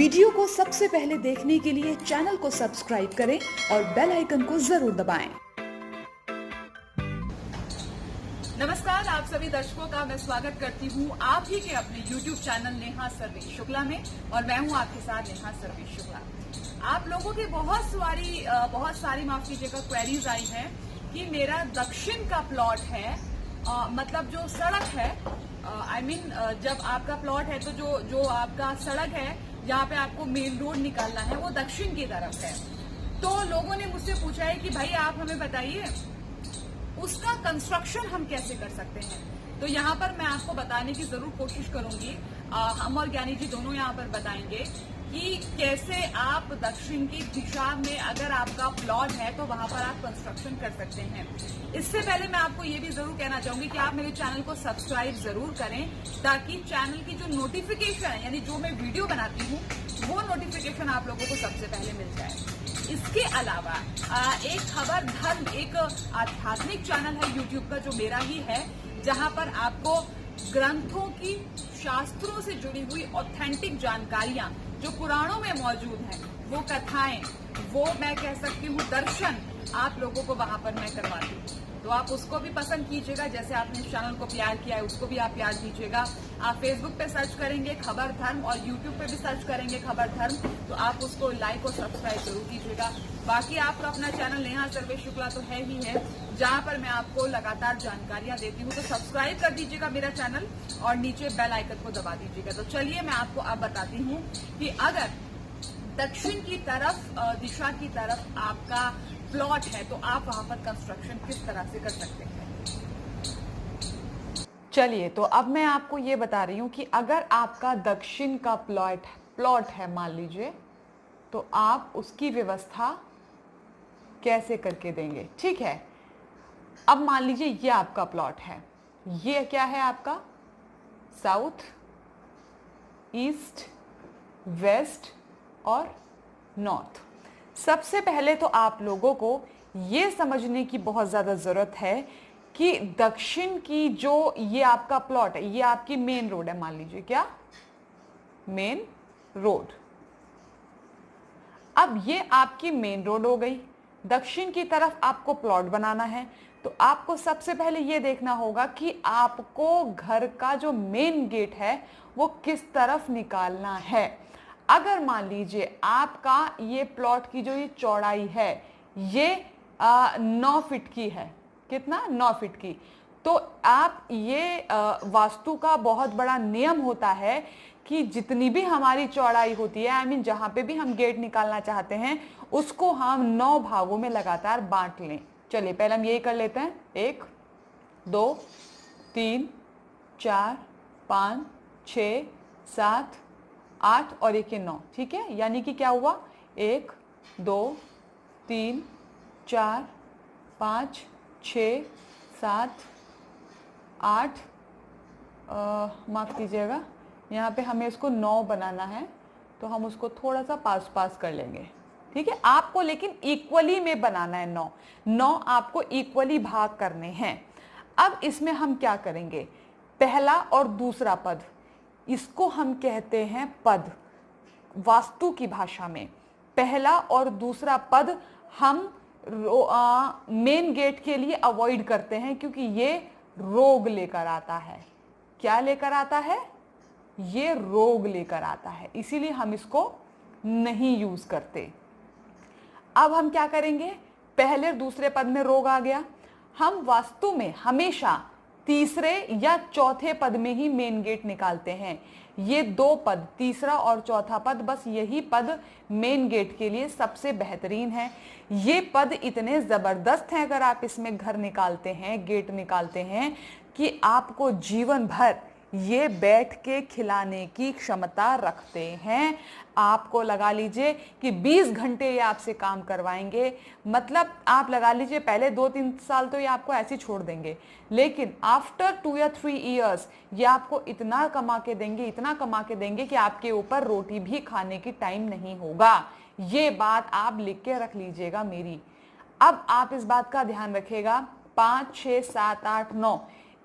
Video को सबसे पहले देखने के लिए चैनल को सब्सक्राइब करें और बेल आइकन को जरूर दबाएं। नमस्कार, आप सभी दर्शकों का मैं स्वागत करती हूँ आप ही के अपने YouTube चैनल नेहा सर्वेश शुक्ला में, और मैं हूँ आपके साथ नेहा सर्वेश शुक्ला। आप लोगों की बहुत सारी माफ कीजिएगा क्वेरीज आई हैं कि मेरा दक्षिण का प्लॉट है, मतलब जो सड़क है, जब आपका प्लॉट है तो जो आपका सड़क है जहाँ पे आपको मेन रोड निकालना है वो दक्षिण की तरफ है। तो लोगों ने मुझसे पूछा है कि भाई आप हमें बताइए उसका कंस्ट्रक्शन हम कैसे कर सकते हैं। तो यहाँ पर मैं आपको बताने की जरूर कोशिश करूंगी, हम और ज्ञानी जी दोनों यहाँ पर बताएंगे कि कैसे आप दक्षिण की दिशा में अगर आपका प्लॉट है तो वहां पर आप कंस्ट्रक्शन कर सकते हैं। इससे पहले मैं आपको ये भी जरूर कहना चाहूंगी कि आप मेरे चैनल को सब्सक्राइब जरूर करें, ताकि चैनल की जो नोटिफिकेशन है, यानी जो मैं वीडियो बनाती हूँ वो नोटिफिकेशन आप लोगों को सबसे पहले मिल जाए। इसके अलावा एक खबर धर्म, एक आध्यात्मिक चैनल है यूट्यूब का जो मेरा ही है, जहां पर आपको ग्रंथों की, शास्त्रों से जुड़ी हुई ऑथेंटिक जानकारियां जो पुराणों में मौजूद हैं, वो कथाएं, वो मैं कह सकती हूँ दर्शन आप लोगों को वहां पर मैं करवाती हूँ। तो आप उसको भी पसंद कीजिएगा, जैसे आपने इस चैनल को प्यार किया है उसको भी आप प्यार दीजिएगा। आप फेसबुक पे सर्च करेंगे खबर धर्म और यूट्यूब पे भी सर्च करेंगे खबर धर्म, तो आप उसको लाइक और सब्सक्राइब जरूर कीजिएगा। बाकी आपका अपना चैनल नेहा सर्वेश शुक्ला तो है ही है, जहां पर मैं आपको लगातार जानकारियां देती हूँ। तो सब्सक्राइब कर दीजिएगा मेरा चैनल और नीचे बेल आइकन को दबा दीजिएगा। तो चलिए मैं आपको अब बताती हूँ कि अगर दक्षिण की तरफ दिशा की तरफ आपका प्लॉट है तो आप वहां पर कंस्ट्रक्शन किस तरह से कर सकते हैं। चलिए, तो अब मैं आपको ये बता रही हूँ कि अगर आपका दक्षिण का प्लॉट है मान लीजिए, तो आप उसकी व्यवस्था कैसे करके देंगे। ठीक है, अब मान लीजिए ये आपका प्लॉट है, ये क्या है आपका साउथ, ईस्ट, वेस्ट और नॉर्थ। सबसे पहले तो आप लोगों को ये समझने की बहुत ज़्यादा ज़रूरत है कि दक्षिण की जो ये आपका प्लॉट है, ये आपकी मेन रोड है, मान लीजिए क्या मेन रोड। अब ये आपकी मेन रोड हो गई, दक्षिण की तरफ आपको प्लॉट बनाना है, तो आपको सबसे पहले ये देखना होगा कि आपको घर का जो मेन गेट है वो किस तरफ निकालना है। अगर मान लीजिए आपका ये प्लॉट की जो ये चौड़ाई है ये 9 फीट की है, कितना 9 फीट की, तो आप ये वास्तु का बहुत बड़ा नियम होता है कि जितनी भी हमारी चौड़ाई होती है, जहां पे भी हम गेट निकालना चाहते हैं उसको हम 9 भागों में लगातार बांट लें। चलिए पहले हम यही कर लेते हैं, 1 2 3 4 5 6 7 8 और 1 9। ठीक है, यानी कि क्या हुआ 1 2 3 4 5 6 7 8, माफ कीजिएगा यहाँ पे हमें इसको 9 बनाना है, तो हम उसको थोड़ा सा पास कर लेंगे। ठीक है, आपको लेकिन इक्वली में बनाना है, 9 आपको इक्वली भाग करने हैं। अब इसमें हम क्या करेंगे, पहला और दूसरा पद, इसको हम कहते हैं पद वास्तु की भाषा में। पहला और दूसरा पद हम मेन गेट के लिए अवॉइड करते हैं, क्योंकि ये रोग लेकर आता है। क्या लेकर आता है, ये रोग लेकर आता है, इसीलिए हम इसको नहीं यूज करते। अब हम क्या करेंगे, पहले और दूसरे पद में रोग आ गया, हम वास्तु में हमेशा तीसरे या चौथे पद में ही मेन गेट निकालते हैं। ये 2 पद, तीसरा और चौथा पद, बस यही पद मेन गेट के लिए सबसे बेहतरीन है। ये पद इतने जबरदस्त हैं अगर आप इसमें घर निकालते हैं, गेट निकालते हैं, कि आपको जीवन भर ये बैठ के खिलाने की क्षमता रखते हैं। आपको लगा लीजिए कि 20 घंटे ये आपसे काम करवाएंगे, मतलब आप लगा लीजिए पहले 2-3 साल तो ये आपको ऐसे छोड़ देंगे, लेकिन आफ्टर 2 या 3 ईयर्स ये आपको इतना कमा के देंगे, इतना कमा के देंगे कि आपके ऊपर रोटी भी खाने की टाइम नहीं होगा। ये बात आप लिख के रख लीजिएगा मेरी। अब आप इस बात का ध्यान रखिएगा, 5 6 7 8 9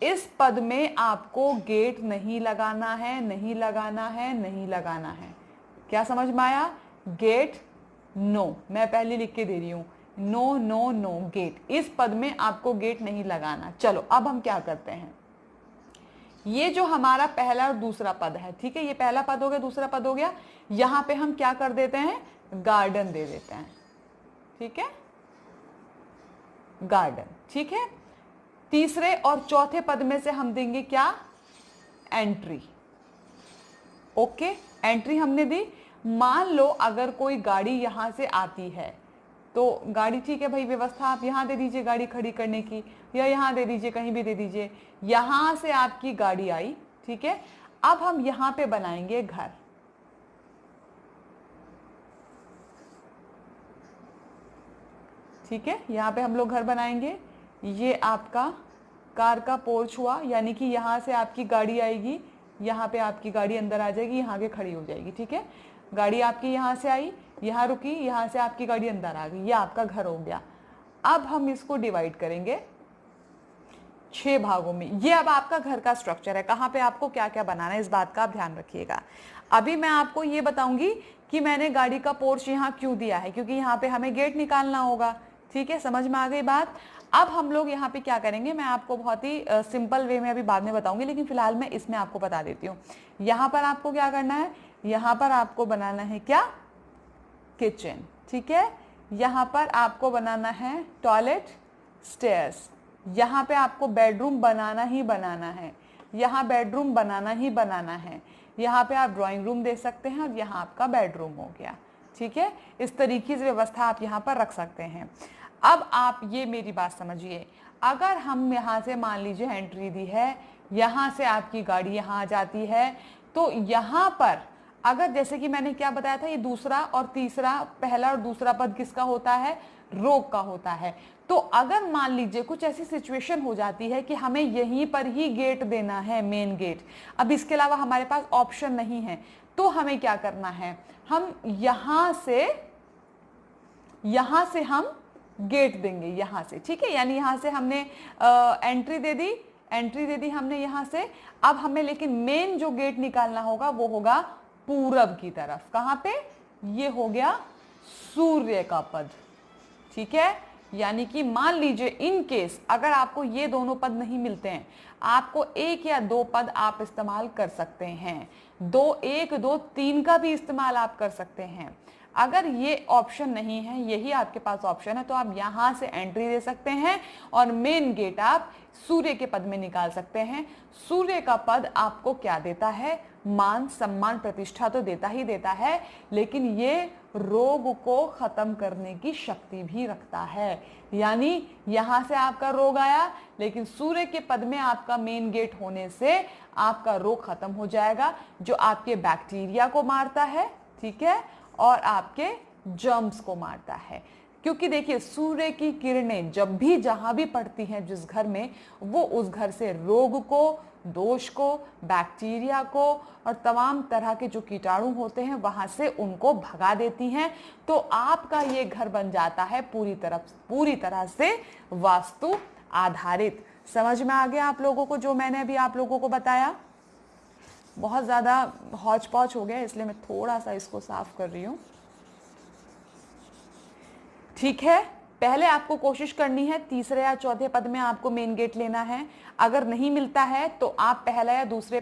इस पद में आपको गेट नहीं लगाना है, नहीं लगाना है, नहीं लगाना है। क्या समझ में आया? गेट, नो, मैं पहले लिख के दे रही हूं, नो नो नो गेट, इस पद में आपको गेट नहीं लगाना। चलो अब हम क्या करते हैं, ये जो हमारा पहला और दूसरा पद है, ठीक है, ये पहला पद हो गया, दूसरा पद हो गया, यहां पे हम क्या कर देते हैं, गार्डन दे देते हैं, ठीक है, गार्डन, ठीक है। तीसरे और चौथे पद में से हम देंगे क्या, एंट्री। ओके, एंट्री हमने दी। मान लो अगर कोई गाड़ी यहां से आती है, तो गाड़ी, ठीक है भाई, व्यवस्था आप यहां दे दीजिए गाड़ी खड़ी करने की, या यहां दे दीजिए, कहीं भी दे दीजिए। यहां से आपकी गाड़ी आई, ठीक है, अब हम यहां पे बनाएंगे घर, ठीक है, यहां पे हम लोग घर बनाएंगे। ये आपका कार का पोर्च हुआ, यानी कि यहां से आपकी गाड़ी आएगी, यहां पे आपकी गाड़ी अंदर आ जाएगी, यहां के खड़ी हो जाएगी, ठीक है। गाड़ी आपकी यहां से आई, यहां रुकी, यहां से आपकी गाड़ी अंदर आ गई, ये आपका घर हो गया। अब हम इसको डिवाइड करेंगे 6 भागों में। ये अब आपका घर का स्ट्रक्चर है, कहां पे आपको क्या क्या बनाना है, इस बात का आप ध्यान रखिएगा। अभी मैं आपको ये बताऊंगी कि मैंने गाड़ी का पोर्च यहां क्यों दिया है, क्योंकि यहां पे हमें गेट निकालना होगा, ठीक है, समझ में आ गई बात। अब हम लोग यहाँ पे क्या करेंगे, मैं आपको बहुत ही सिंपल वे में अभी बाद में बताऊंगी, लेकिन फिलहाल मैं इसमें आपको बता देती हूँ। यहाँ पर आपको क्या करना है, यहाँ पर आपको बनाना है क्या, किचन, ठीक है। यहाँ पर आपको बनाना है टॉयलेट, स्टेयर्स। यहाँ पे आपको बेडरूम बनाना ही बनाना है, यहाँ बेडरूम बनाना ही बनाना है। यहाँ पे आप ड्राइंग रूम दे सकते हैं और यहाँ आपका बेडरूम हो गया, ठीक है। इस तरीके से व्यवस्था आप यहाँ पर रख सकते हैं। अब आप ये मेरी बात समझिए, अगर हम यहाँ से मान लीजिए एंट्री दी है, यहाँ से आपकी गाड़ी यहाँ आ जाती है, तो यहाँ पर अगर जैसे कि मैंने क्या बताया था, ये दूसरा और तीसरा, पहला और दूसरा पद किसका होता है, रोग का होता है। तो अगर मान लीजिए कुछ ऐसी सिचुएशन हो जाती है कि हमें यहीं पर ही गेट देना है, मेन गेट, अब इसके अलावा हमारे पास ऑप्शन नहीं है, तो हमें क्या करना है, हम यहां से हम गेट देंगे, यहां से, ठीक है। यानी यहां से हमने एंट्री दे दी हमने यहां से। अब हमें लेकिन मेन जो गेट निकालना होगा वो होगा पूरब की तरफ, कहां पे, ये हो गया सूर्य का पद, ठीक है। यानी कि मान लीजिए इन केस अगर आपको ये दोनों पद नहीं मिलते हैं, आपको 1 या 2 पद आप इस्तेमाल कर सकते हैं, 1 2 3 का भी इस्तेमाल आप कर सकते हैं। अगर ये ऑप्शन नहीं है, यही आपके पास ऑप्शन है, तो आप यहां से एंट्री दे सकते हैं और मेन गेट आप सूर्य के पद में निकाल सकते हैं। सूर्य का पद आपको क्या देता है, मान सम्मान प्रतिष्ठा तो देता ही देता है, लेकिन ये रोग को खत्म करने की शक्ति भी रखता है। यानी यहां से आपका रोग आया, लेकिन सूर्य के पद में आपका मेन गेट होने से आपका रोग खत्म हो जाएगा, जो आपके बैक्टीरिया को मारता है, ठीक है, और आपके जर्म्स को मारता है। क्योंकि देखिए सूर्य की किरणें जब भी जहां भी पड़ती हैं जिस घर में, वो उस घर से रोग को, दोष को, बैक्टीरिया को और तमाम तरह के जो कीटाणु होते हैं वहां से उनको भगा देती हैं। तो आपका ये घर बन जाता है पूरी तरह से वास्तु आधारित। समझ में आ गया आप लोगों को जो मैंने अभी आप लोगों को बताया? बहुत ज्यादा हौच पौच हो गया, इसलिए मैं थोड़ा सा इसको साफ कर रही हूं, ठीक है। पहले आपको कोशिश करनी है तीसरे या चौथे पद में आपको मेन गेट लेना है। अगर नहीं मिलता है तो आप पहला या दूसरे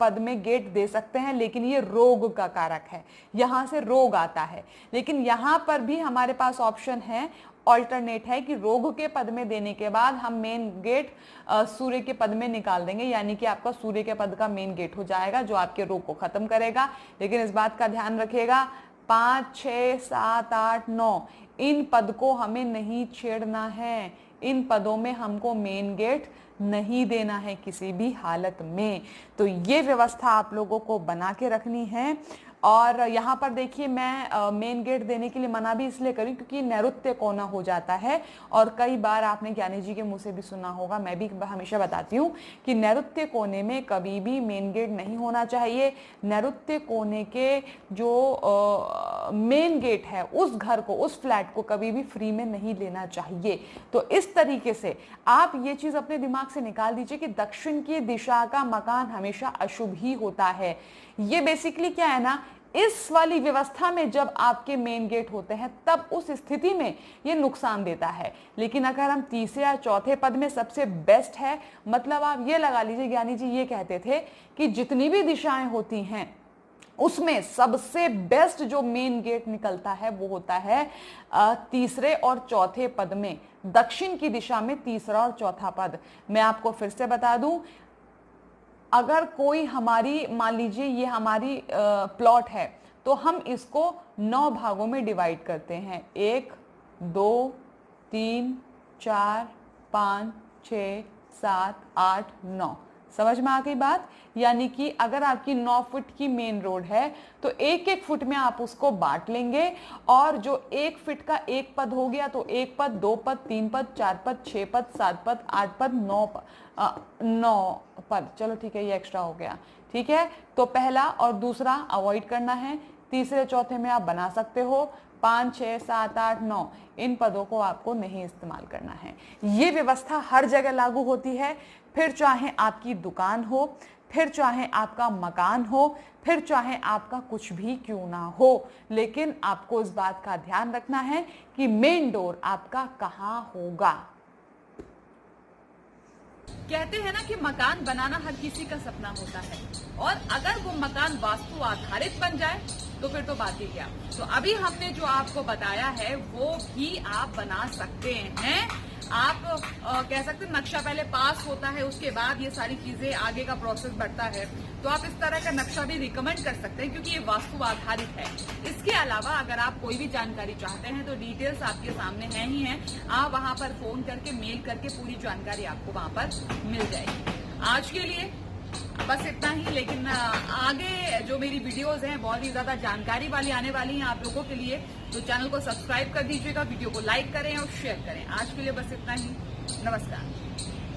पद में गेट दे सकते हैं, लेकिन ये रोग का कारक है, यहां से रोग आता है। लेकिन यहां पर भी हमारे पास ऑप्शन है, ऑल्टरनेट है कि रोग के पद में देने के बाद हम मेन गेट सूर्य के पद में निकाल देंगे, यानी कि आपका सूर्य के पद का मेन गेट हो जाएगा जो आपके रोग को खत्म करेगा। लेकिन इस बात का ध्यान रखिएगा, 5 6 7 8 9 इन पद को हमें नहीं छेड़ना है, इन पदों में हमको मेन गेट नहीं देना है किसी भी हालत में। तो ये व्यवस्था आप लोगों को बना के रखनी है। और यहाँ पर देखिए मैं मेन गेट देने के लिए मना भी इसलिए करी क्योंकि नैऋत्य कोना हो जाता है, और कई बार आपने ज्ञानी जी के मुंह से भी सुना होगा, मैं भी हमेशा बताती हूँ कि नैऋत्य कोने में कभी भी मेन गेट नहीं होना चाहिए। नैऋत्य कोने के जो मेन गेट है उस घर को, उस फ्लैट को कभी भी फ्री में नहीं लेना चाहिए। तो इस तरीके से आप ये चीज अपने दिमाग से निकाल दीजिए कि दक्षिण की दिशा का मकान हमेशा अशुभ ही होता है। ये बेसिकली क्या है ना, इस वाली व्यवस्था में जब आपके मेन गेट होते हैं तब उस स्थिति में ये नुकसान देता है। लेकिन अगर हम तीसरे या चौथे पद में सबसे बेस्ट है, मतलब आप ये लगा लीजिए, ज्ञानी जी ये कहते थे कि जितनी भी दिशाएं होती हैं उसमें सबसे बेस्ट जो मेन गेट निकलता है वो होता है तीसरे और चौथे पद में, दक्षिण की दिशा में तीसरा और चौथा पद। मैं आपको फिर से बता दूं, अगर कोई हमारी, मान लीजिए ये हमारी प्लॉट है, तो हम इसको 9 भागों में डिवाइड करते हैं, 1 2 3 4 5 6 7 8 9। समझ में आ गई बात? यानी कि अगर आपकी 9 फुट की मेन रोड है तो 1-1 फुट में आप उसको बांट लेंगे, और जो 1 फुट का एक पद हो गया तो 1 पद, 2 पद, 3 पद, 4 पद, 6 पद, 7 पद, 8 पद, 9 पद। चलो ठीक है, ये एक्स्ट्रा हो गया। ठीक है, तो पहला और दूसरा अवॉइड करना है, तीसरे चौथे में आप बना सकते हो, 5 6 7 8 9 इन पदों को आपको नहीं इस्तेमाल करना है। ये व्यवस्था हर जगह लागू होती है, फिर चाहे आपकी दुकान हो, फिर चाहे आपका मकान हो, फिर चाहे आपका कुछ भी क्यों ना हो, लेकिन आपको इस बात का ध्यान रखना है कि मेन डोर आपका कहाँ होगा। कहते हैं ना कि मकान बनाना हर किसी का सपना होता है, और अगर वो मकान वास्तु आधारित बन जाए तो फिर तो बात ही क्या। तो अभी हमने जो आपको बताया है वो भी आप बना सकते हैं। आप कह सकते हैं नक्शा पहले पास होता है, उसके बाद ये सारी चीजें आगे का प्रोसेस बढ़ता है, तो आप इस तरह का नक्शा भी रिकमेंड कर सकते हैं क्योंकि ये वास्तु आधारित है। इसके अलावा अगर आप कोई भी जानकारी चाहते हैं तो डिटेल्स आपके सामने हैं ही हैं, आप वहां पर फोन करके, मेल करके पूरी जानकारी आपको वहां पर मिल जाएगी। आज के लिए बस इतना ही, लेकिन आगे जो मेरी वीडियोस हैं बहुत ही ज्यादा जानकारी वाली आने वाली हैं आप लोगों के लिए, तो चैनल को सब्सक्राइब कर दीजिएगा, वीडियो को लाइक करें और शेयर करें। आज के लिए बस इतना ही, नमस्कार।